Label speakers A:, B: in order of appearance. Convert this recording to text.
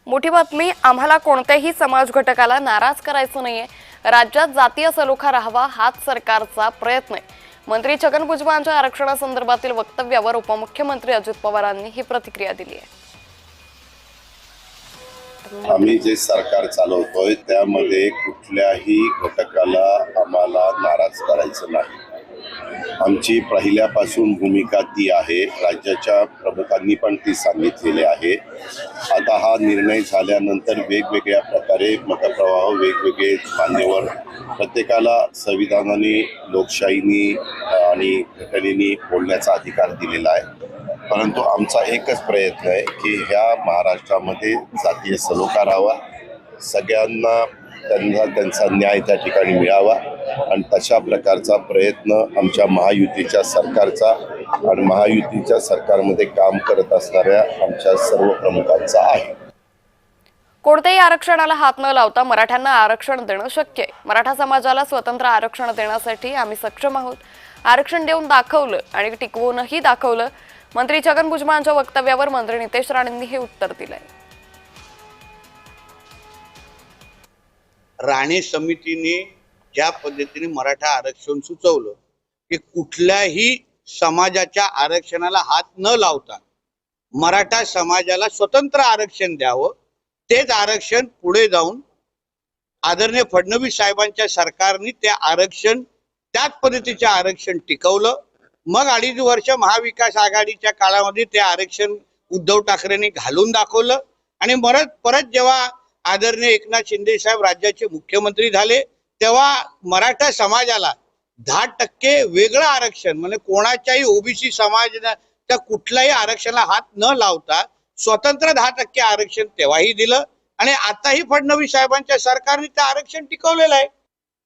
A: मोठी बातमी, आम्हाला कोणत्याही समाज घटकाला नाराज करायचं नाहीये. राज्यात जातीय सलोखा राहावा हाच सरकारचा प्रयत्न आहे. मंत्री छगन भुजबळांच्या आरक्षणासंदर्भातील वक्तव्यावर उपमुख्यमंत्री अजित पवारांनी ही प्रतिक्रिया दिली आहे.
B: आम्ही जे सरकार चालवतोय त्यामध्ये कुठल्याही घटकाला आम्हाला नाराज करायचं नाही. आमची पहिल्यापासून भूमिका ती आहे, राज्याच्या प्रमुखांनी पण ती सांगितलेली आहे. आता हा निर्णय झाल्यानंतर वेगवेगळ्या प्रकारे मतप्रवाह, वेगवेगळे मान्यवर, प्रत्येकाला संविधानाने, लोकशाहीने आणि घटनेने बोलण्याचा अधिकार दिलेला आहे. परंतु आमचा एकच प्रयत्न आहे की ह्या महाराष्ट्रामध्ये जातीय सलोखा राहावा, सगळ्यांना त्यांचा न्याय त्या ठिकाणी मिळावा आणि तशा प्रकारचा प्रयत्न आमच्या महायुतीच्या सरकारचा आणि महायुतीच्या सरकारमध्ये काम करत असणाऱ्या आमच्या सर्व प्रमुखांचा आहे.
A: कोणत्याही आरक्षणाला हात न लावता मराठ्यांना आरक्षण देणं शक्य आहे. मराठा समाजाला स्वतंत्र आरक्षण देण्यासाठी आम्ही सक्षम आहोत. आरक्षण देऊन दाखवलं आणि टिकवूनही दाखवलं. मंत्री छगन भुजबळांच्या वक्तव्यावर मंत्री नितेश राणेंनी हे उत्तर दिलंय.
C: राणे समितीने ज्या पद्धतीने मराठा आरक्षण सुचवलं की कुठल्याही समाजाच्या आरक्षणाला हात न लावता मराठा समाजाला स्वतंत्र आरक्षण द्यावं, तेच आरक्षण पुढे जाऊन आदरणीय फडणवीस साहेबांच्या सरकारने ते आरक्षण, त्याच पद्धतीचे आरक्षण टिकवलं. मग 2.5 वर्ष महाविकास आघाडीच्या काळामध्ये ते आरक्षण उद्धव ठाकरेंनी घालून दाखवलं आणि परत जेव्हा आदरणीय एकनाथ शिंदे साहेब राज्याचे मुख्यमंत्री झाले तेव्हा मराठा समाजाला 10% वेगळं आरक्षण, म्हणजे कोणाच्याही ओबीसी समाजाच्या कुठल्याही आरक्षणाला हात न लावता स्वतंत्र 10% आरक्षण तेव्हाही दिलं आणि आताही फडणवीस साहेबांच्या सरकारने ते आरक्षण टिकवलेलं आहे.